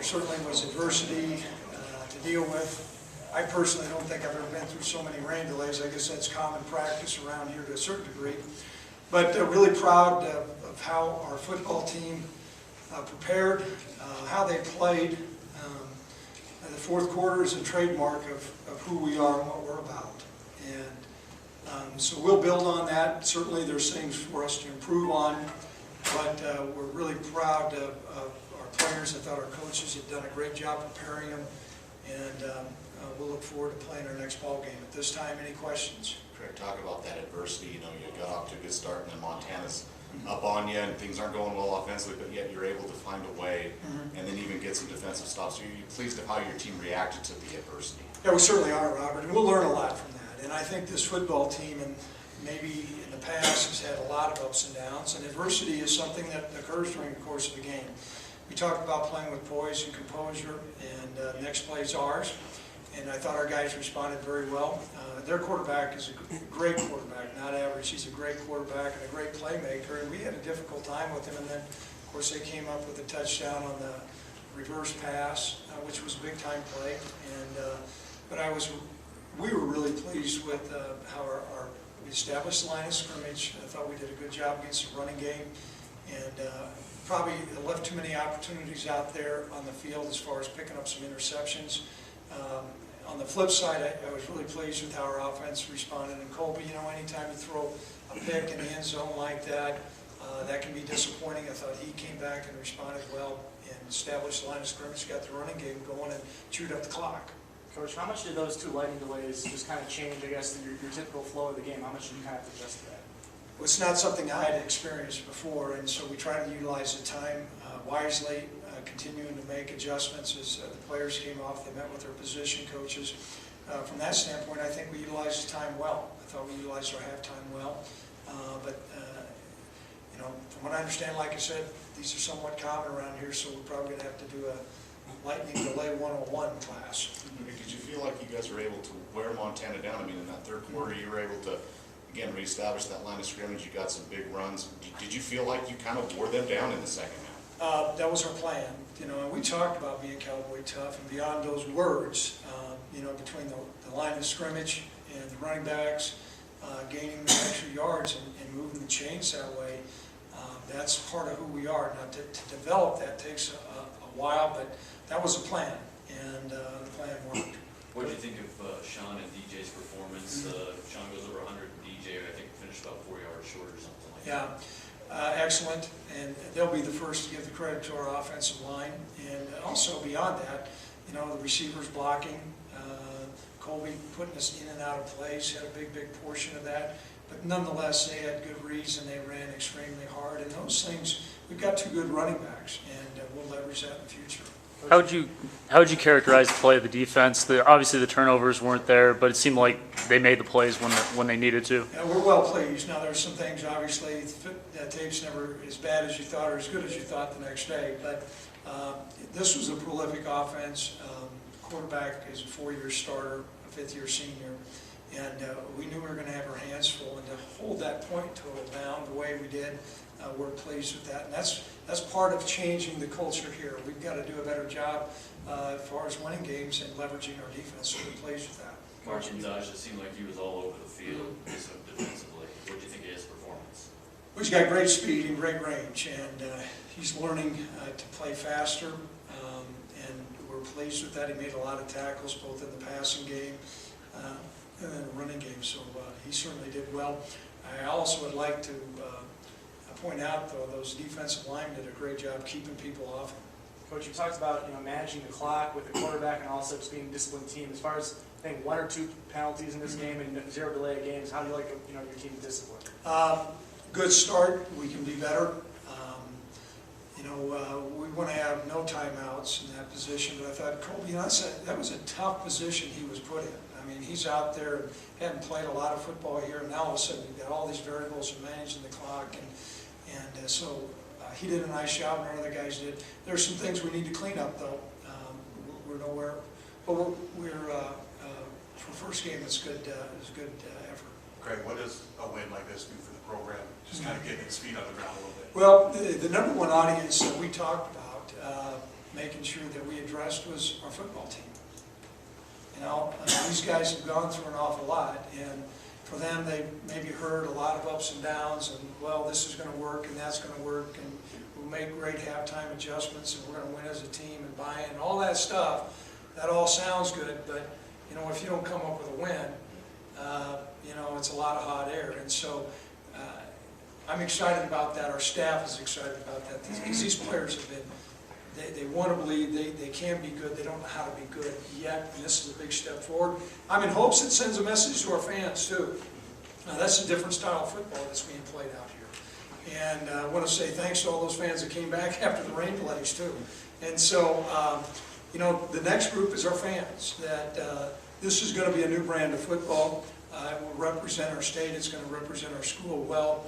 certainly was adversity to deal with. I personally don't think I've ever been through so many rain delays. I guess that's common practice around here to a certain degree. But really proud of how our football team prepared, how they played. The fourth quarter is a trademark of who we are and what we're about. And so we'll build on that. Certainly there's things for us to improve on, but we're really proud of our players. I thought our coaches have done a great job preparing them, and we'll look forward to playing our next ball game. At this time, any questions? Craig, talk about that adversity. You know, you got off to a good start, and then Montana's up on you, and things aren't going well offensively, but yet you're able to find a way, and then even get some defensive stops. So you're pleased at how your team reacted to the adversity? Yeah, we certainly are, Robert, and we'll learn a lot from that. And I think this football team, and maybe in the past, has had a lot of ups and downs, and adversity is something that occurs during the course of the game. We talked about playing with poise and composure, and next play is ours. And I thought our guys responded very well. Their quarterback is a great quarterback, not average. He's a great quarterback and a great playmaker. And we had a difficult time with him. And then, of course, they came up with a touchdown on the reverse pass, which was a big-time play. And but we were really pleased with how we established the line of scrimmage. I thought we did a good job against the running game, and probably left too many opportunities out there on the field as far as picking up some interceptions. On the flip side, I was really pleased with how our offense responded. And Colby, you know, anytime you throw a pick in the end zone like that, that can be disappointing. I thought he came back and responded well and established the line of scrimmage, got the running game going, and chewed up the clock. Coach, how much did those two lightning delays just kind of change, I guess, your typical flow of the game? How much did you kind of have to adjust to that? Well, it's not something I had experienced before, and so we try to utilize the time wisely, continuing to make adjustments as the players came off. They met with their position coaches. From that standpoint, I think we utilized the time well. I thought we utilized our halftime well. But you know, from what I understand, like I said, these are somewhat common around here, so we're probably going to have to do a lightning delay 101 class. Did you feel like you guys were able to wear Montana down? I mean, in that third quarter, you were able to, again, reestablish that line of scrimmage. You got some big runs. Did you feel like you kind of wore them down in the second half? That was our plan, you know, and we talked about being Cowboy tough, and beyond those words, you know, between the line of scrimmage and the running backs, gaining the extra yards and moving the chains that way, that's part of who we are. Now, to develop that takes a while, but that was the plan, and the plan worked. What did you think of Sean and DJ's performance? Sean goes over 100, and DJ, I think, finished about 4 yards short or something like that. Excellent, and they'll be the first to give the credit to our offensive line. And also beyond that, you know, the receivers blocking, Colby putting us in and out of plays, had a big portion of that. But nonetheless, they had good reads and they ran extremely hard. And those things, we've got two good running backs, and we'll leverage that in the future. How would you characterize the play of the defense? Obviously the turnovers weren't there, but it seemed like they made the plays when they needed to. Yeah, we're well pleased. Now there's some things, obviously, that tape's never as bad as you thought or as good as you thought the next day. But this was a prolific offense. Quarterback is a 4-year starter, a 5th-year senior, and we knew we were going to have our hands full. And to hold that point total down the way we did, we're pleased with that. And that's part of changing the culture here. We've got to do a better job as far as winning games and leveraging our defense. So we're pleased with that. Martinez, it seemed like he was all over the field defensively. What do you think of his performance? Well, he's got great speed and great range, and he's learning to play faster, and we're pleased with that. He made a lot of tackles, both in the passing game and in the running game, so he certainly did well. I also would like to point out, though, those defensive linemen did a great job keeping people off him. Coach, you talked about, you know, managing the clock with the quarterback and also just being a disciplined team. As far as, I think, 1 or 2 penalties in this game and 0 delay games, how do you like, you know, your team discipline? Good start. We can be better. You know, we want to have no timeouts in that position, but I thought Colby, you know, that was a tough position he was put in. I mean, he's out there, hadn't played a lot of football here, and now all of a sudden we've got all these variables of managing the clock, and so he did a nice job, and our other guys did. There's some things we need to clean up, though. We're nowhere, but we're for first game, it's good. It's good effort. Craig, what does a win like this do for the program? Just kind of getting its feet on the ground a little bit. Well, the number one audience that we talked about, making sure that we addressed was our football team. You know, these guys have gone through an awful lot, and for them, they maybe heard a lot of ups and downs, and well, this is going to work and that's going to work, and we'll make great halftime adjustments, and we're going to win as a team and buy in, and all that stuff. That all sounds good, but you know, if you don't come up with a win, you know, it's a lot of hot air. And so I'm excited about that. Our staff is excited about that, because these players have been, they want to believe they can be good. They don't know how to be good yet, and this is a big step forward. I'm in hopes it sends a message to our fans too. Now, that's a different style of football that's being played out here. And I want to say thanks to all those fans that came back after the rain delays too. And so, you know, the next group is our fans. That this is going to be a new brand of football. It will represent our state. It's going to represent our school well.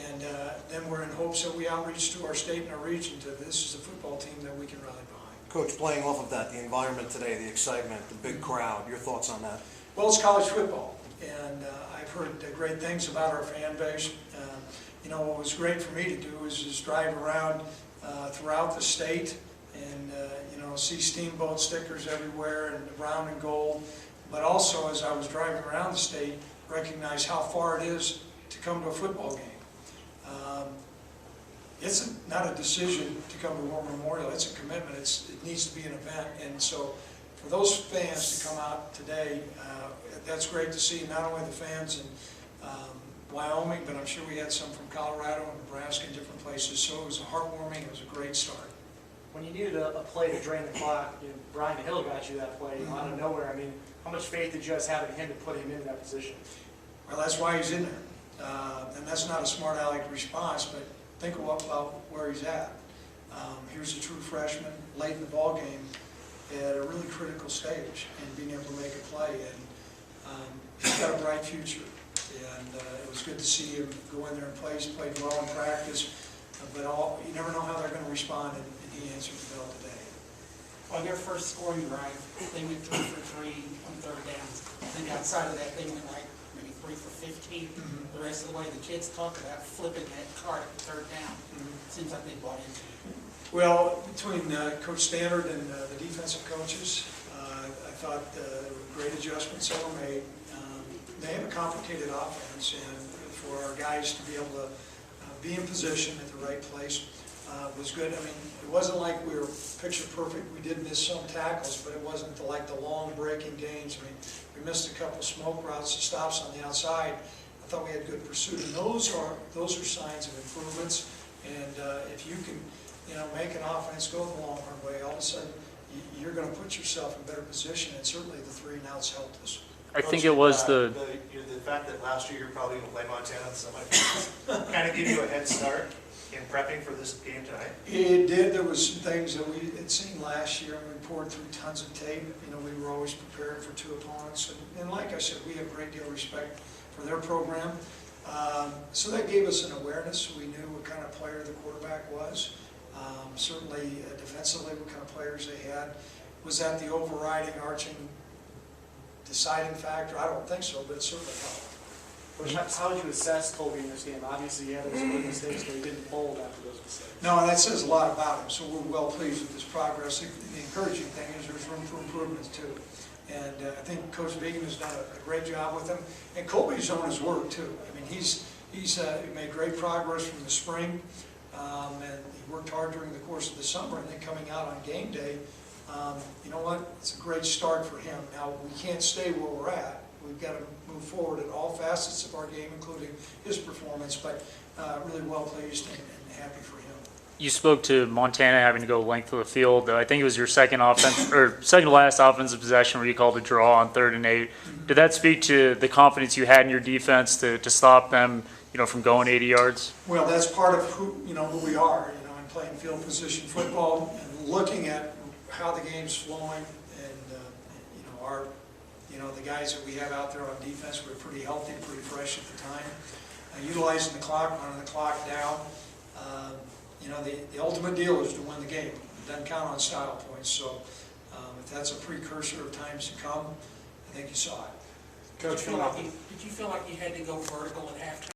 And then we're in hopes that we outreach to our state and our region to this is a football team that we can rally behind. Coach, playing off of that, the environment today, the excitement, the big crowd, your thoughts on that? Well, it's college football, and I've heard great things about our fan base. You know, what was great for me to do is just drive around throughout the state and, you know, see Steamboat stickers everywhere and brown and gold. But also, as I was driving around the state, recognize how far it is to come to a football game. It's not a decision to come to War Memorial, it's a commitment, it needs to be an event. And so for those fans to come out today, that's great to see, not only the fans in Wyoming, but I'm sure we had some from Colorado and Nebraska and different places. So it was a heartwarming, it was a great start. When you needed a play to drain the clock, you know, Brian Hill got you that play, you know, out of nowhere. I mean, how much faith did you guys have in him to put him in that position? Well, that's why he's in there. And that's not a smart aleck response, but think about where he's at. Here's a true freshman, late in the ball game, at a really critical stage, and being able to make a play. And he's got a bright future. And it was good to see him go in there and play. He's played well in practice, but you never know how they're going to respond, and he answered the bell today. On their first scoring drive, they went 3 for 3 on third down. I think outside of that, they went like maybe 3 for 15. The rest of the way, the kids talk about flipping that cart at third down. Seems like they bought into it. Well, between Coach Standard and the defensive coaches, I thought great adjustments that were made. They have a complicated offense, and for our guys to be able to be in position at the right place was good. I mean, it wasn't like we were picture perfect. We did miss some tackles, but it wasn't like the long breaking gains. I mean, we missed a couple smoke routes, stops on the outside. I thought we had good pursuit, and those are signs of improvements. And if you can, you know, make an offense go the Longhorn way, all of a sudden you're going to put yourself in better position. And certainly the 3 and outs helped us. I think it was the fact that last year you're probably going to play Montana, so might kind of give you a head start in prepping for this game tonight. It did. There was some things that we had seen last year, and we poured through tons of tape. You know, we were always prepared for 2 opponents, and like I said, we have a great deal of respect for their program. So that gave us an awareness. We knew what kind of player the quarterback was. Certainly defensively, what kind of players they had. Was that the overriding, arching, deciding factor? I don't think so, but it certainly helped. How would you assess Colby in this game? Obviously, he had those early mistakes, but he didn't fold after those mistakes. No, and that says a lot about him, so we're well pleased with this progress. The encouraging thing is there's room for improvement too. And I think Coach Vegan has done a great job with him. And Colby's on his work too. I mean, he's made great progress from the spring, and he worked hard during the course of the summer, and then coming out on game day, you know what, it's a great start for him. Now, we can't stay where we're at. We've got to move forward at all facets of our game, including his performance, but really well pleased and happy for him. You spoke to Montana having to go length of the field. I think it was your second to last offensive possession where you called a draw on 3rd and 8. Did that speak to the confidence you had in your defense to stop them, you know, from going 80 yards? Well, that's part of who we are, you know, in playing field position football and looking at how the game's flowing, and the guys that we have out there on defense were pretty healthy, pretty fresh at the time. Utilizing the clock, running the clock down. You know, the ultimate deal is to win the game. It doesn't count on style points. So if that's a precursor of times to come, I think you saw it. Did you feel like you had to go vertical at halftime?